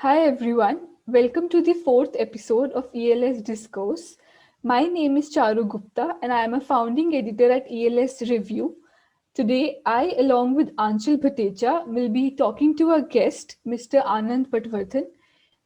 Hi everyone, welcome to the fourth episode of ELS Discourse. My name is Charu Gupta and I am a founding editor at ELS Review. Today, I, along with Anshul Bhateja, will be talking to our guest, Mr. Anand Patwardhan.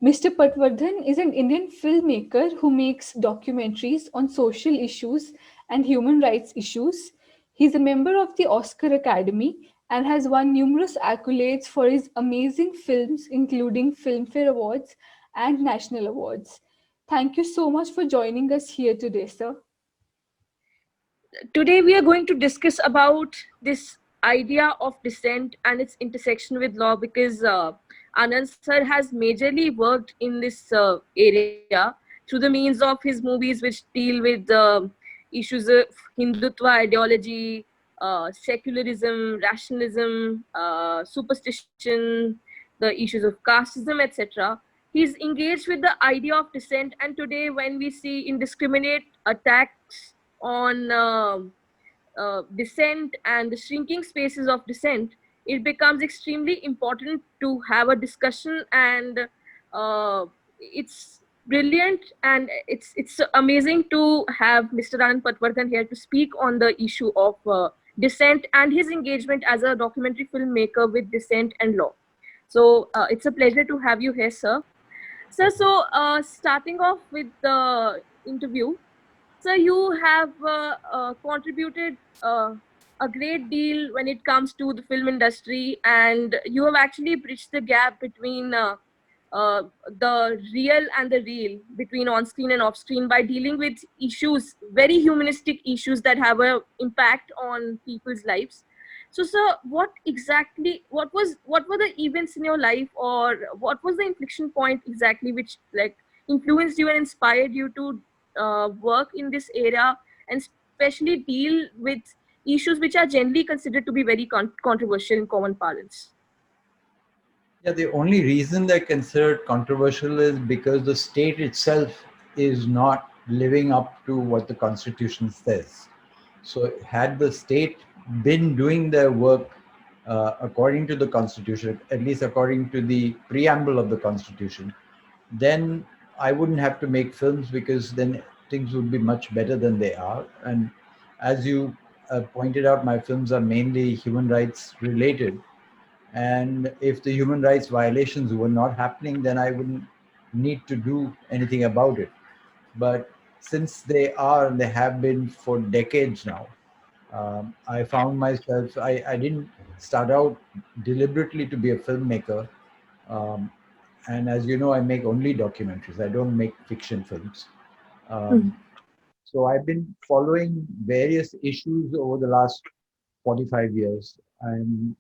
Mr. Patwardhan is an Indian filmmaker who makes documentaries on social issues and human rights issues. He's a member of the Oscar Academy and has won numerous accolades for his amazing films, including Filmfare Awards and national awards. Thank you so much for joining us here today, sir. Today we are going to discuss about this idea of dissent and its intersection with law because Anand Sir has majorly worked in this area through the means of his movies which deal with issues of Hindutva ideology, secularism, rationalism, superstition, the issues of casteism, etc. He's engaged with the idea of dissent, and today when we see indiscriminate attacks on dissent and the shrinking spaces of dissent, it becomes extremely important to have a discussion, and it's brilliant and it's amazing to have Mr. Anand Patwardhan here to speak on the issue of dissent and his engagement as a documentary filmmaker with dissent and law. So it's a pleasure to have you here, sir. Sir, so starting off with the interview, so you have contributed a great deal when it comes to the film industry, and you have actually bridged the gap between the real and the real, between on-screen and off-screen, by dealing with issues, very humanistic issues that have an impact on people's lives. So, sir, what were the events in your life, or what was the inflection point exactly which like influenced you and inspired you to work in this area and especially deal with issues which are generally considered to be very controversial in common parlance? Yeah, the only reason they're considered controversial is because the state itself is not living up to what the Constitution says. So, had the state been doing their work according to the Constitution, at least according to the preamble of the Constitution, then I wouldn't have to make films, because then things would be much better than they are. And as you pointed out, my films are mainly human rights related. And if the human rights violations were not happening, then I wouldn't need to do anything about it. But since they are, and they have been for decades now, I found myself, I didn't start out deliberately to be a filmmaker. Um, and as you know, I make only documentaries. I don't make fiction films. So I've been following various issues over the last 45 years. I'm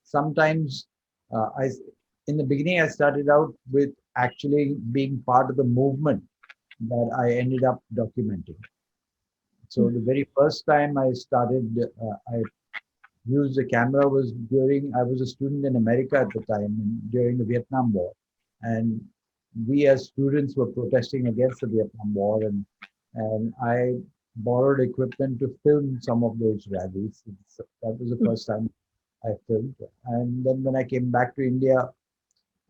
sometimes I in the beginning I started out with actually being part of the movement that I ended up documenting. So the very first time I started, I used a camera was during, I was a student in America at the time, during the Vietnam War. And we as students were protesting against the Vietnam War, and I borrowed equipment to film some of those rallies. That was the first time I filmed. And then when I came back to India,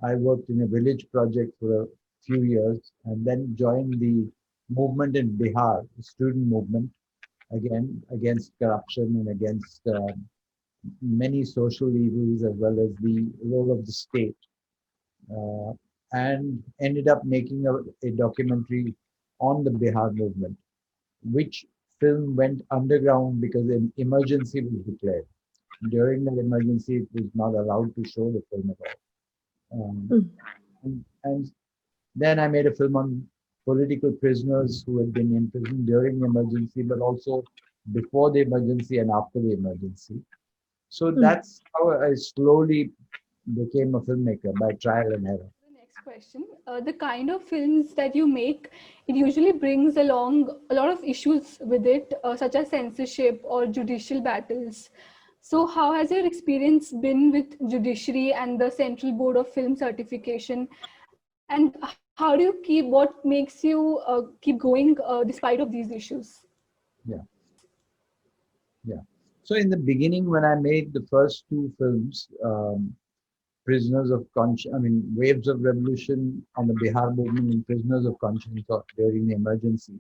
I worked in a village project for a few years, and then joined the movement in Bihar, the student movement, again against corruption and against many social evils, as well as the role of the state, uh, and ended up making a documentary on the Bihar movement, which film went underground because an emergency was declared. During that emergency, it was not allowed to show the film at all. And then I made a film on political prisoners who had been imprisoned during the emergency, but also before the emergency and after the emergency. So that's how I slowly became a filmmaker, by trial and error. The next question, the kind of films that you make, it usually brings along a lot of issues with it, such as censorship or judicial battles. So how has your experience been with judiciary and the Central Board of Film Certification? And how do you what makes you keep going despite of these issues? Yeah, yeah. So in the beginning, when I made the first two films, prisoners of conscience, I mean, waves of revolution on the Bihar movement and prisoners of conscience during the emergency.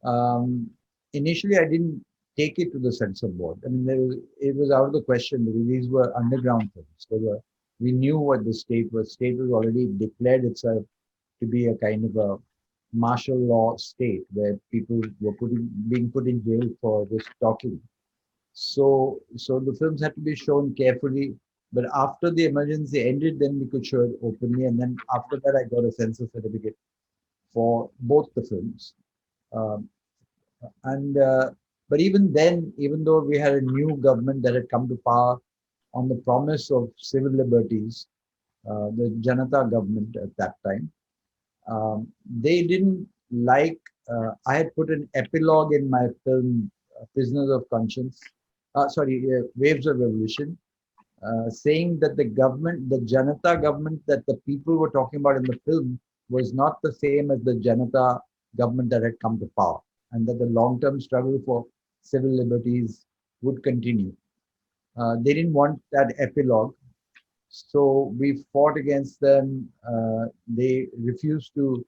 Um, Initially, I didn't take it to the censor board. I mean, it was out of the question because these were underground films. We knew what the state was. State was already declared itself to be a kind of a martial law state where people were being put in jail for just talking. So the films had to be shown carefully. But after the emergency ended, then we could show it openly. And then after that, I got a censor certificate for both the films. Um, and But even then, even though we had a new government that had come to power on the promise of civil liberties, the Janata government at that time, they didn't like. I had put an epilogue in my film, Prisoners of Conscience. Waves of Revolution, saying that the government, the Janata government that the people were talking about in the film, was not the same as the Janata government that had come to power, and that the long-term struggle for civil liberties would continue. They didn't want that epilogue, so we fought against them. They refused to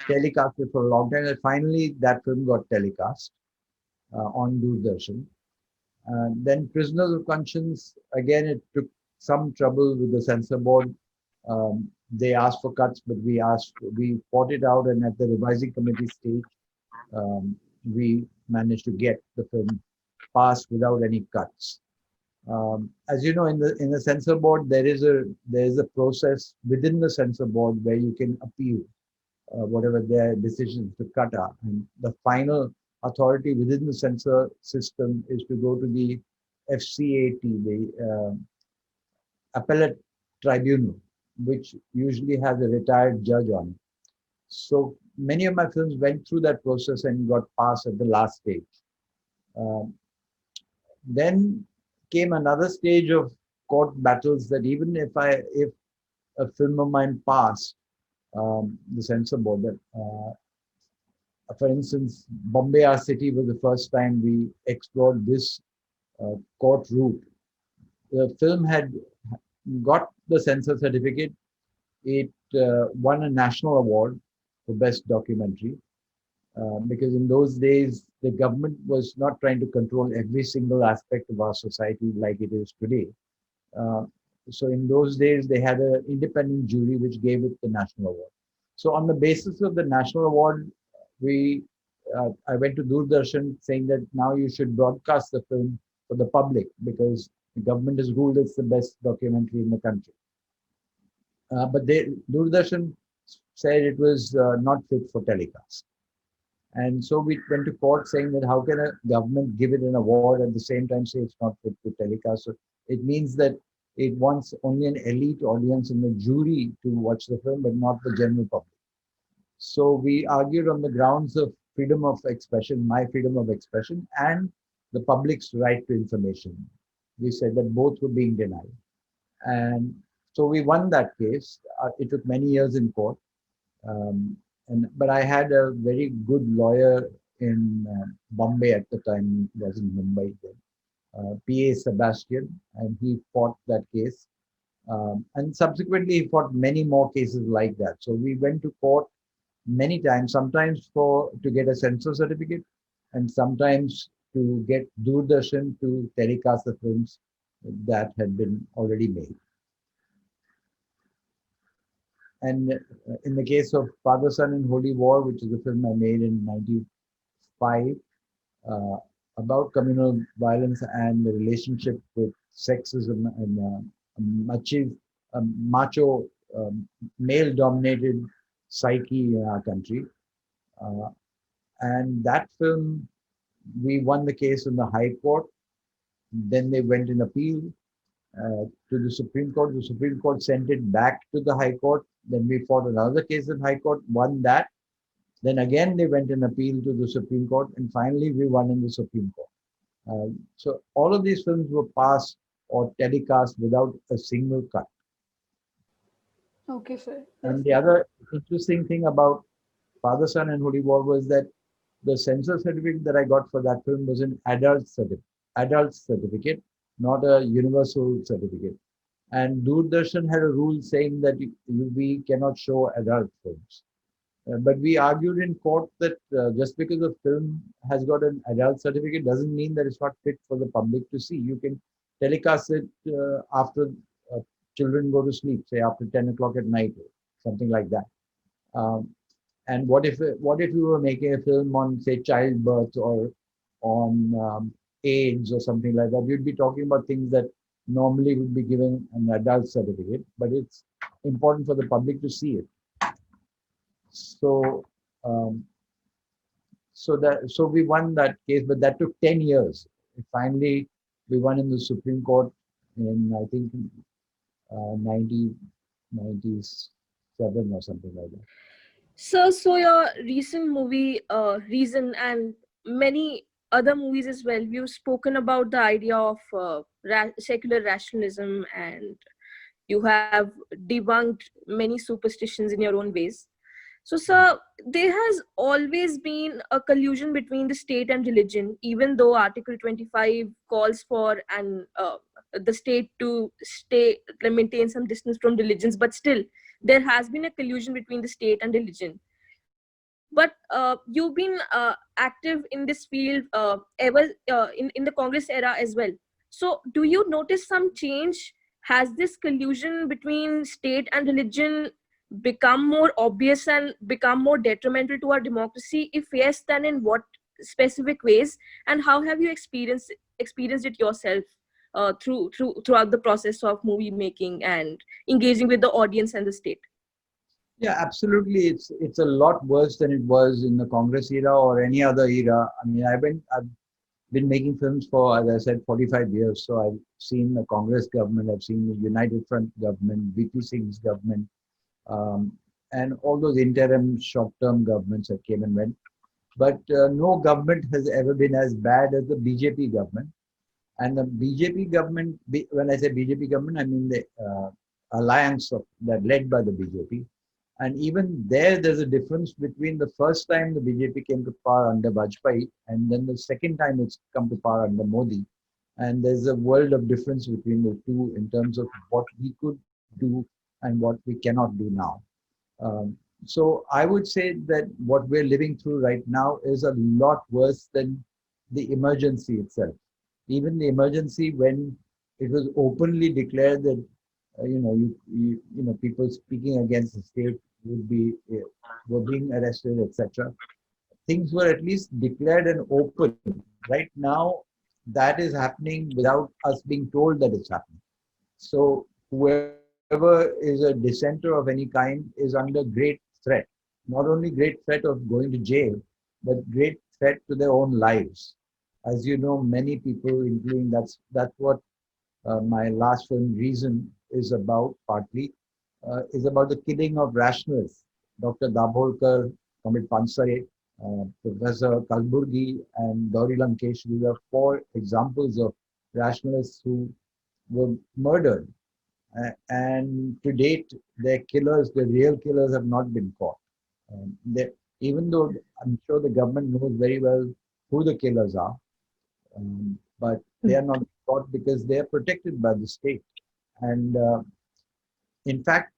telecast it for a long time, and finally that film got telecast on Doordarshan. Then Prisoners of Conscience, again, it took some trouble with the censor board. They asked for cuts, but we fought it out, and at the revising committee stage, we managed to get the film passed without any cuts. As you know, in the censor board, there is a process within the censor board where you can appeal whatever their decisions to cut are. And the final authority within the censor system is to go to the FCAT, the appellate tribunal, which usually has a retired judge on it. So many of my films went through that process and got passed at the last stage. Then came another stage of court battles that even if a film of mine passed the censor board, that for instance, Bombay Our City was the first time we explored this court route. The film had got the censor certificate. It won a national award for best documentary because in those days the government was not trying to control every single aspect of our society like it is today. Uh, so in those days they had an independent jury which gave it the national award. So on the basis of the national award, I went to Doordarshan saying that now you should broadcast the film for the public because the government has ruled it's the best documentary in the country. But Doordarshan said it was not fit for telecast. And so we went to court saying that how can a government give it an award at the same time say it's not fit to telecast? So it means that it wants only an elite audience in the jury to watch the film, but not the general public. So we argued on the grounds of freedom of expression, my freedom of expression, and the public's right to information. We said that both were being denied. And so we won that case. It took many years in court. But I had a very good lawyer in Bombay at the time. He was in Mumbai then, P.A. Sebastian, and he fought that case. And subsequently, he fought many more cases like that. So we went to court many times, sometimes to get a censor certificate, and sometimes to get Doordarshan to telecast the films that had been already made. And in the case of Father, Son and Holy War, which is a film I made in 95, about communal violence and the relationship with sexism and macho, male-dominated psyche in our country. And that film, we won the case in the High Court. Then they went in appeal to the Supreme Court. The Supreme Court sent it back to the High Court. Then we fought another case in High Court, won that. Then again, they went in appeal to the Supreme Court. And finally, we won in the Supreme Court. So all of these films were passed or telecast without a single cut. Okay, sir. And the other interesting thing about Father, Son and Holy War was that the censor certificate that I got for that film was an adult certificate, not a universal certificate. And Doordarshan had a rule saying that we cannot show adult films. But we argued in court that just because a film has got an adult certificate doesn't mean that it's not fit for the public to see. You can telecast it after uh, children go to sleep, say after 10 o'clock at night, or something like that. Um, and what if we were making a film on, say, childbirth or on AIDS or something like that? We'd be talking about things that normally would be given an adult certificate, but it's important for the public to see it. So, um, so we won that case, but that took 10 years. Finally, we won in the Supreme Court in, I think, 1997 or something like that. So your recent movie, Reason, and many other movies as well, you've spoken about the idea of secular rationalism, and you have debunked many superstitions in your own ways. So, sir, there has always been a collusion between the state and religion, even though Article 25 calls for the state to maintain some distance from religions, but still, there has been a collusion between the state and religion. But you've been active in this field in the Congress era as well. So, do you notice some change? Has this collusion between state and religion become more obvious and become more detrimental to our democracy? If yes, then in what specific ways? And how have you experienced it yourself throughout the process of movie making and engaging with the audience and the state? Yeah, absolutely. It's a lot worse than it was in the Congress era or any other era. I mean, I've been making films for, as I said, 45 years. So I've seen the Congress government, I've seen the United Front government, VP Singh's government, um, and all those interim short-term governments that came and went. But no government has ever been as bad as the BJP government. And the BJP government, when I say BJP government, I mean the alliance that led by the BJP. And even there's a difference between the first time the BJP came to power under Vajpayee and then the second time it's come to power under Modi. And there's a world of difference between the two in terms of what we could do and what we cannot do now. So I would say that what we're living through right now is a lot worse than the emergency itself. Even the emergency, when it was openly declared that people speaking against the state would be were being arrested, etc. Things were at least declared and open. Right now, that is happening without us being told that it's happening. So whoever is a dissenter of any kind is under great threat. Not only great threat of going to jail, but great threat to their own lives. As you know, many people, including that's what my last film, Reason, is about partly, is about the killing of rationalists. Dr. Dabholkar, Comrade Pansare, Professor Kalburgi, and Gauri Lankesh. These are four examples of rationalists who were murdered. And to date, their killers, the real killers, have not been caught. They, even though I'm sure the government knows very well who the killers are, but they are not caught because they are protected by the state. And in fact,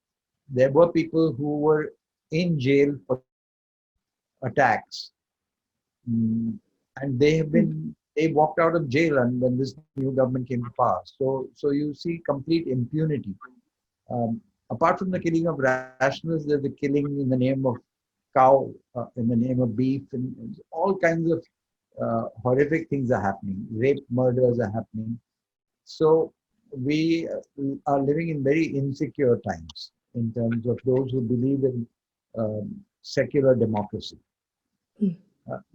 there were people who were in jail for attacks, and they walked out of jail, and when this new government came to power. So you see complete impunity. Apart from the killing of rationalists, there's the killing in the name of cow, in the name of beef, and all kinds of horrific things are happening. Rape, murders are happening. So we are living in very insecure times in terms of those who believe in secular democracy.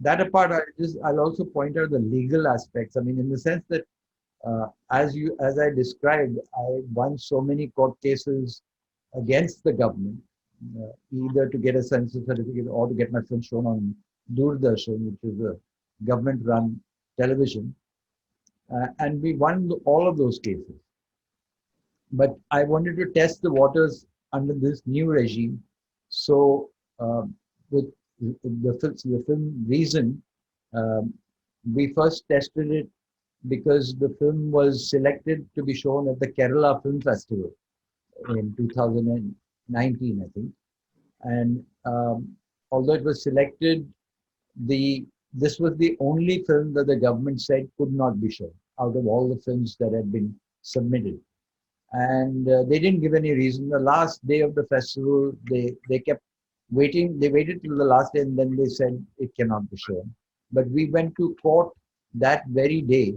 That apart, I'll also point out the legal aspects. I mean, in the sense that as I described, I won so many court cases against the government, either to get a census certificate or to get my film shown on Doordarshan, which is a government-run television. And we won all of those cases. But I wanted to test the waters under this new regime. So with the film Reason, we first tested it because the film was selected to be shown at the Kerala Film Festival in 2019, I think. And although it was selected, the this was the only film that the government said could not be shown out of all the films that had been submitted. And they didn't give any reason. The last day of the festival, they kept waiting. They waited till the last day, and then they said it cannot be shown. But we went to court that very day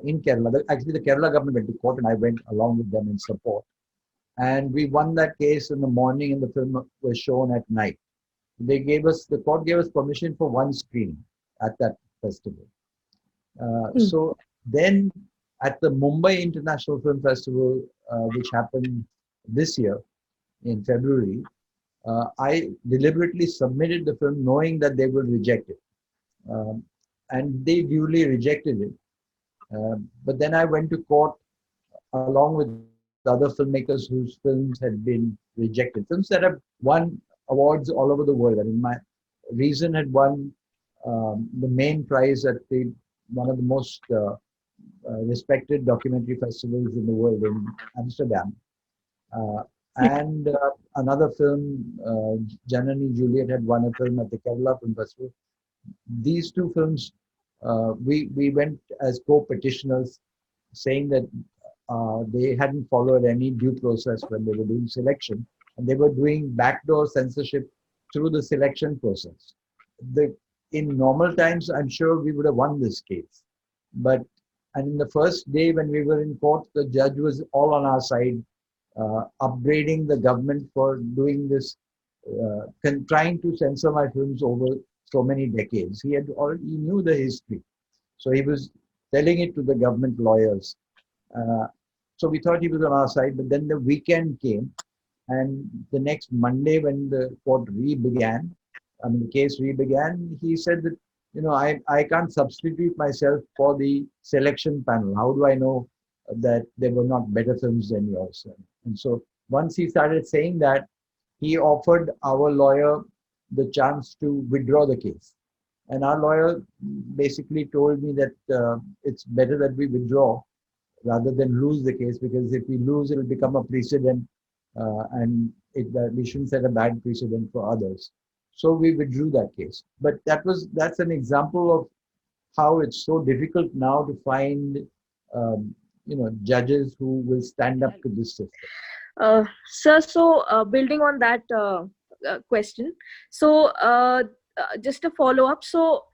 in Kerala. Actually, the Kerala government went to court, and I went along with them in support. And we won that case in the morning, and the film was shown at night. The court gave us permission for one screening at that festival. So then at the Mumbai International Film Festival, which happened this year in February, I deliberately submitted the film knowing that they would reject it. And they duly rejected it. But then I went to court along with other filmmakers whose films had been rejected. Films that have won awards all over the world. I mean, my Reason had won the main prize at one of the most respected documentary festivals in the world in Amsterdam. And another film, Janani Juliet, had won a film at the Kerala Film Festival. These two films, we went as co-petitioners, saying that they hadn't followed any due process when they were doing selection, and they were doing backdoor censorship through the selection process. In normal times, I'm sure we would have won this case. And in the first day when we were in court, the judge was all on our side, upbraiding the government for doing this, trying to censor my films over so many decades. He knew the history. So he was telling it to the government lawyers. So we thought he was on our side, but then the weekend came, and the next Monday when the case re-began, he said that, I can't substitute myself for the selection panel. How do I know that there were not better films than yours? And so once he started saying that, he offered our lawyer the chance to withdraw the case. And our lawyer basically told me that it's better that we withdraw rather than lose the case, because if we lose, it will become a precedent, and we shouldn't set a bad precedent for others. So we withdrew that case. But that's an example of how it's so difficult now to find, judges who will stand up to this system. Sir, so building on that question, so just a follow-up. So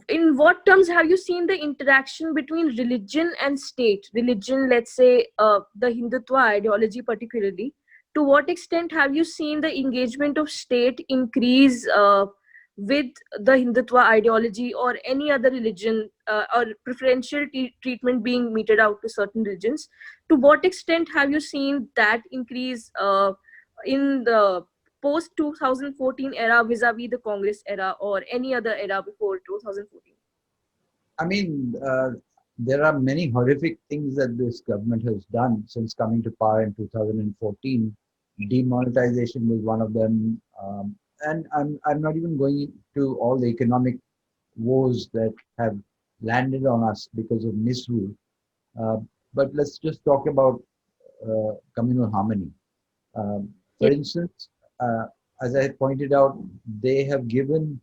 in what terms have you seen the interaction between religion and state? Religion, let's say the Hindutva ideology particularly. To what extent have you seen the engagement of state increase with the Hindutva ideology or any other religion, or preferential treatment being meted out to certain religions? To what extent have you seen that increase in the post 2014 era vis-a-vis the Congress era or any other era before 2014? I mean, there are many horrific things that this government has done since coming to power in 2014. Demonetization was one of them. And I'm not even going to all the economic woes that have landed on us because of misrule. But let's just talk about communal harmony. For instance, as I pointed out, they have given,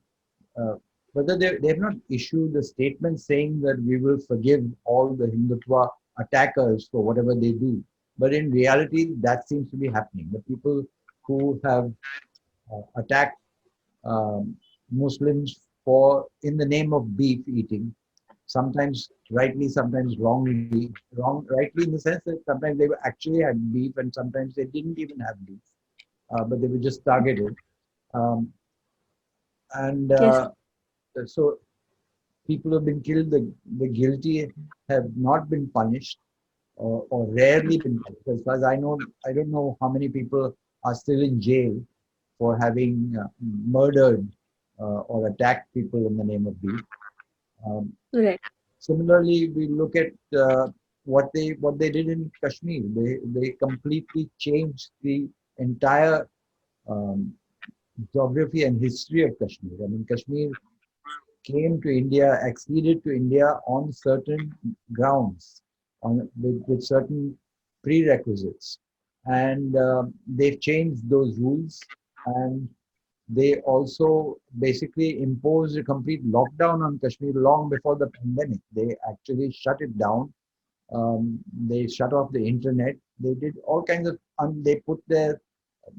whether they have not issued a statement saying that we will forgive all the Hindutva attackers for whatever they do. But in reality, that seems to be happening. The people who have attacked Muslims in the name of beef eating, sometimes rightly, sometimes wrongly. Rightly in the sense that sometimes they actually had beef and sometimes they didn't even have beef, but they were just targeted. So people have been killed. The guilty have not been punished, or rarely been punished. As far as I know, I don't know how many people are still in jail for having murdered or attacked people in the name of beef. Right. Similarly, we look at what they did in Kashmir. They completely changed the entire geography and history of Kashmir. I mean, Kashmir came to India, acceded to India on certain grounds, with certain prerequisites. And they've changed those rules, and they also basically imposed a complete lockdown on Kashmir long before the pandemic. They actually shut it down. They shut off the internet. They did all kinds of, they put their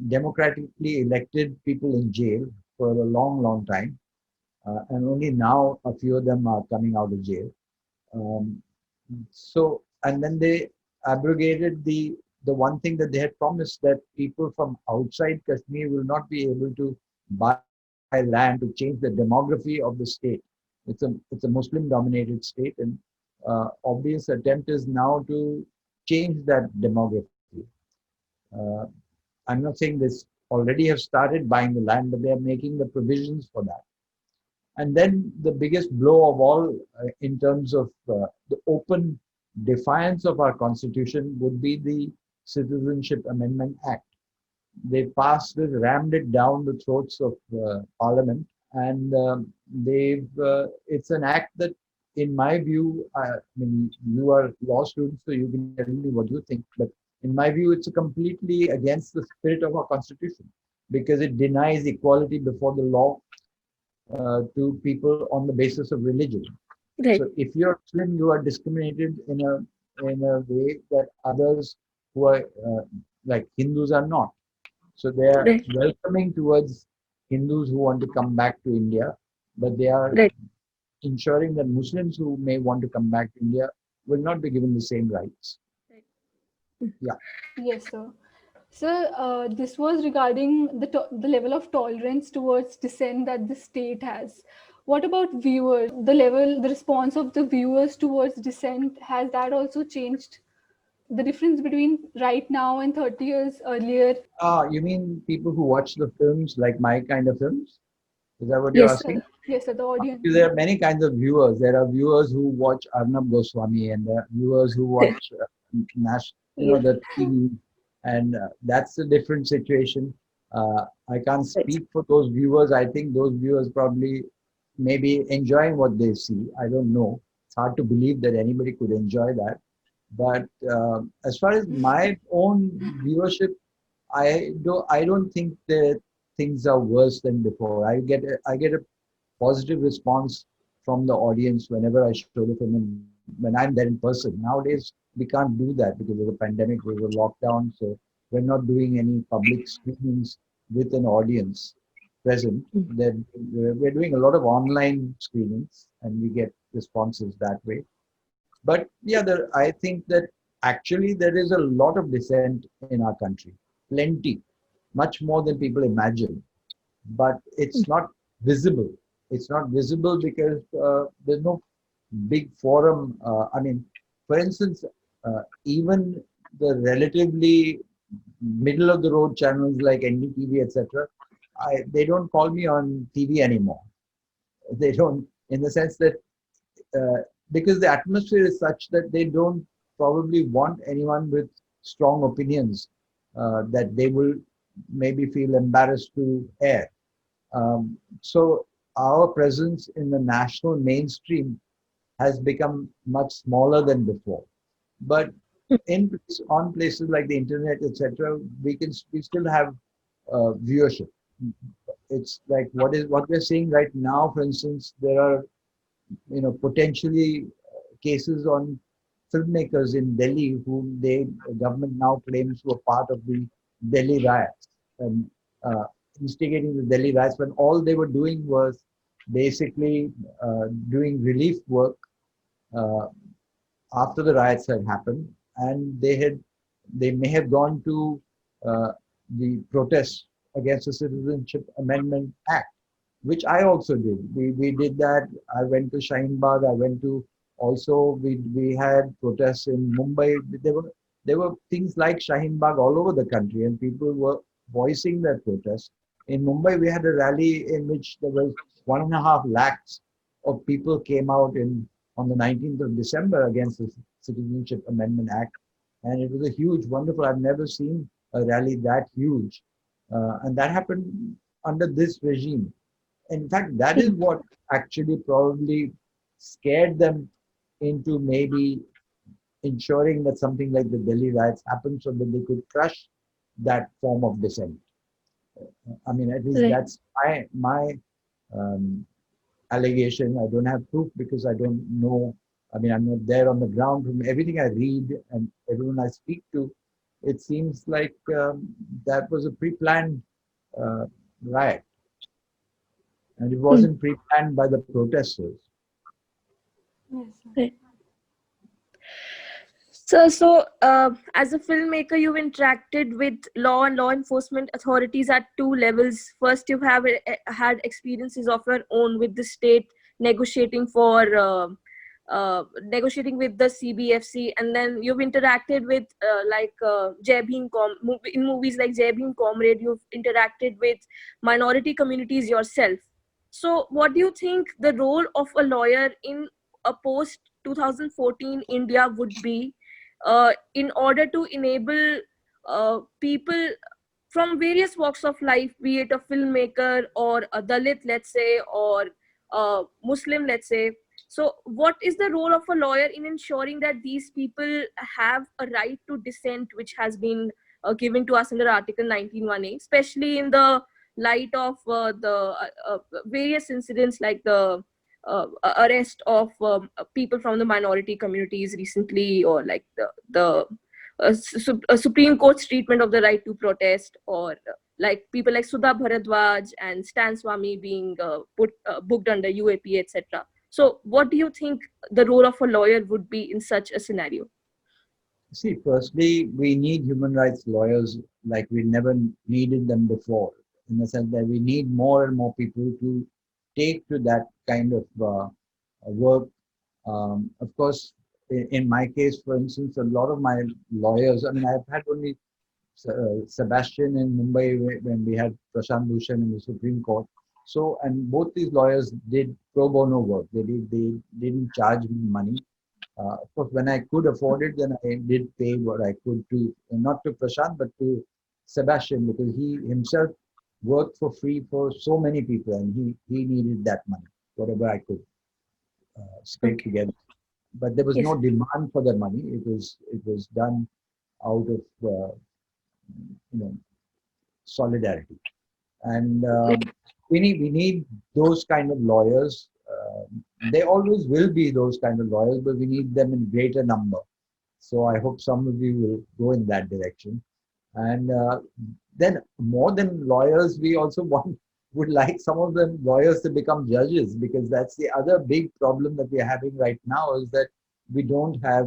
democratically elected people in jail for a long, long time. And only now a few of them are coming out of jail. Um, and then they abrogated the one thing that they had promised, that people from outside Kashmir will not be able to buy land to change the demography of the state. It's a Muslim-dominated state, and obvious attempt is now to change that demography. Uh, I'm not saying this already have started buying the land, but they are making the provisions for that. And then the biggest blow of all, in terms of the open defiance of our constitution, would be the Citizenship Amendment Act. They passed it, rammed it down the throats of Parliament, and it's an act that, in my view, I mean, you are law students, so you can tell me what you think, but in my view, it's completely against the spirit of our constitution, because it denies equality before the law to people on the basis of religion. Right. So if you're Muslim, you are discriminated in a way that others who are like Hindus are not. So they are Right. welcoming towards Hindus who want to come back to India, but they are Right. ensuring that Muslims who may want to come back to India will not be given the same rights. Yeah. Yes, sir. Sir, this was regarding the level of tolerance towards dissent that the state has. What about viewers? The response of the viewers towards dissent, has that also changed? The difference between right now and 30 years earlier? You mean people who watch the films, like my kind of films? Is that what you're Yes. Yes, asking? sir. Yes, sir. The audience. There are many kinds of viewers. There are viewers who watch Arnab Goswami, and there are viewers who watch Yes. the TV, and that's a different situation. I can't Right. speak for those viewers. I think those viewers probably maybe enjoying what they see. I don't know. It's hard to believe that anybody could enjoy that. But as far as my own viewership, I don't think that things are worse than before. I get a positive response from the audience whenever I show the film, and when I'm there in person. Nowadays, we can't do that because of the pandemic. There's a lockdown, so we're not doing any public screenings with an audience present. Then we're doing a lot of online screenings, and we get responses that way. But yeah, I think that actually there is a lot of dissent in our country, plenty, much more than people imagine. But it's not visible. It's not visible because there's no big forum. I mean, for instance, even the relatively middle of the road channels like NDTV, etc., they don't call me on TV anymore. They don't, in the sense that uh, because the atmosphere is such that they don't probably want anyone with strong opinions that they will maybe feel embarrassed to air. So our presence in the national mainstream has become much smaller than before. But on places like the internet, etc., we still have viewership. It's like what we're seeing right now. For instance, there are potentially cases on filmmakers in Delhi whom the government now claims were part of the Delhi riots and uh, instigating the Delhi riots, when all they were doing was basically doing relief work uh, after the riots had happened, and they may have gone to uh, the protests against the Citizenship Amendment Act, which I also did. We did that. I went to Shaheen Bagh. I went to also we had protests in Mumbai. There were things like Shaheen Bagh all over the country, and people were voicing their protests. In Mumbai, we had a rally in which there was 1.5 lakhs of people came out in on the 19th of December against the Citizenship Amendment Act, and it was a huge, wonderful. I've never seen a rally that huge, and that happened under this regime. In fact, that is what actually probably scared them into maybe ensuring that something like the Delhi riots happened so that they could crush that form of dissent. I mean, at least Right. that's my um, allegation. I don't have proof because I don't know. I mean, I'm not there on the ground. From everything I read and everyone I speak to, it seems like that was a pre-planned uh, riot, and it Hmm. wasn't pre-planned by the protesters. Yes, sir. Right. So, as a filmmaker, you've interacted with law and law enforcement authorities at two levels. First, you have had experiences of your own with the state negotiating for negotiating with the CBFC, and then you've interacted with Jai Bhim in movies like Jai Bhim Comrade. You've interacted with minority communities yourself. So, what do you think the role of a lawyer in a post 2014 India would be, in order to enable people from various walks of life, be it a filmmaker or a Dalit, let's say, or a Muslim, let's say? So, what is the role of a lawyer in ensuring that these people have a right to dissent, which has been given to us under Article 19(1)(a), especially in the light of the various incidents like the arrest of people from the minority communities recently, or like the Supreme Court's treatment of the right to protest, or like people like Sudha Bharadwaj and Stan Swami being booked under UAP, etc. So, what do you think the role of a lawyer would be in such a scenario? See, firstly, we need human rights lawyers like we never needed them before, in the sense that we need more and more people to take to that kind of work. Of course, in my case, for instance, a lot of my lawyers, I mean, I've had only Sebastian in Mumbai when we had Prashant Bhushan in the Supreme Court. So, and both these lawyers did pro bono work. They didn't charge me money. Of course, when I could afford it, then I did pay what I could to, not to Prashant, but to Sebastian, because he himself worked for free for so many people, and he needed that money, whatever I could scrape Okay. together. But there was Yes. no demand for that money. It was done out of you know solidarity, and we need those kind of lawyers. They always will be those kind of lawyers, but we need them in greater number. So I hope some of you will go in that direction. And then more than lawyers, we also would like some of the lawyers to become judges, because that's the other big problem that we're having right now, is that we don't have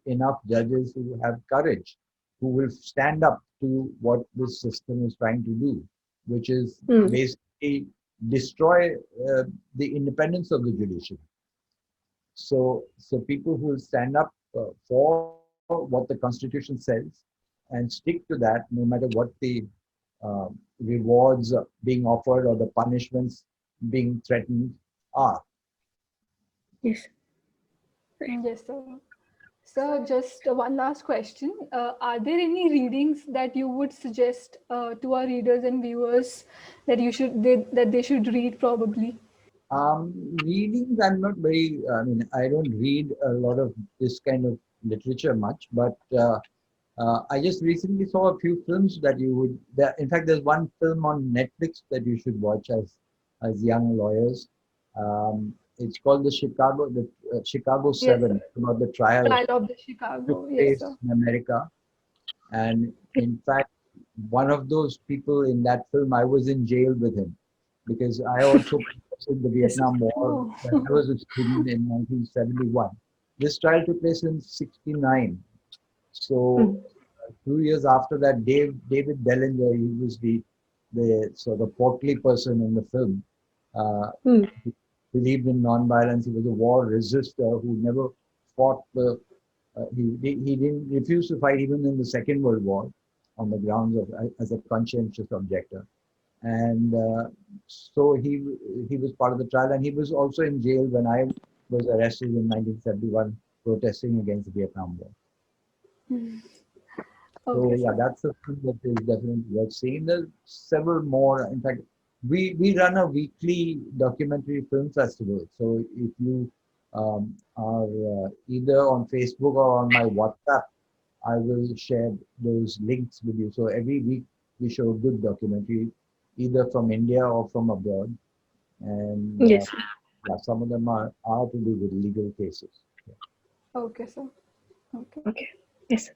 enough judges who have courage, who will stand up to what this system is trying to do, which is Hmm. basically destroy the independence of the judiciary. So people who will stand up for what the Constitution says and stick to that, no matter what the rewards being offered or the punishments being threatened are. Yes. Yes, sir. So, just one last question. Are there any readings that you would suggest to our readers and viewers that that they should read probably? Readings, I'm not very, I mean, I don't read a lot of this kind of literature much, but I just recently saw a few films that you would. In fact, there's one film on Netflix that you should watch as young lawyers. It's called the Chicago Yes, Seven, sir. about the trial Trial of the took Chicago. Yes, place sir. in America. And in fact, one of those people in that film, I was in jail with him, because I also protested the Yes. Vietnam War Oh, when I was a student in 1971. This trial took place in 69. So Hmm. 2 years after that, David Bellinger, he was the sort of portly person in the film. Uh, Hmm. he believed in non-violence. He was a war resistor who never fought the. He didn't refuse to fight even in the Second World War, on the grounds of as a conscientious objector. And so he was part of the trial, and he was also in jail when I was arrested in 1971 protesting against the Vietnam War. So okay, yeah, sir. that's a film that is definitely worth seeing. There's several more. In fact, we run a weekly documentary film festival. So if you are either on Facebook or on my WhatsApp, I will share those links with you. So every week we show a good documentary, either from India or from abroad, and Yes. yeah, some of them are to do with legal cases. Yeah. Okay, sir. Okay. Okay. Yes.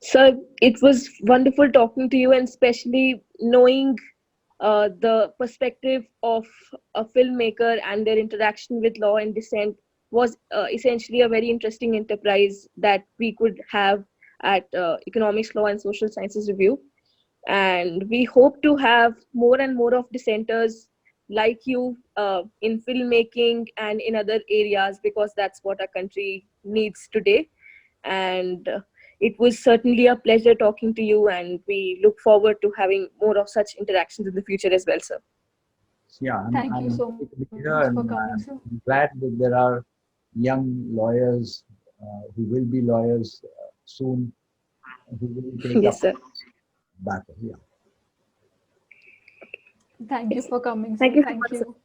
So it was wonderful talking to you, and especially knowing the perspective of a filmmaker and their interaction with law and dissent was essentially a very interesting enterprise that we could have at Economics, Law, and Social Sciences Review. And we hope to have more and more of dissenters like you in filmmaking and in other areas, because that's what our country needs today. And it was certainly a pleasure talking to you, and we look forward to having more of such interactions in the future as well, sir. Yeah, Thank you I'm so happy to be much for here, and coming, sir. I'm glad that there are young lawyers who will be lawyers soon, who will take Yes, up sir. battle. Yeah. Thank you Yes. for coming, Thank sir. you so Thank much, sir. you.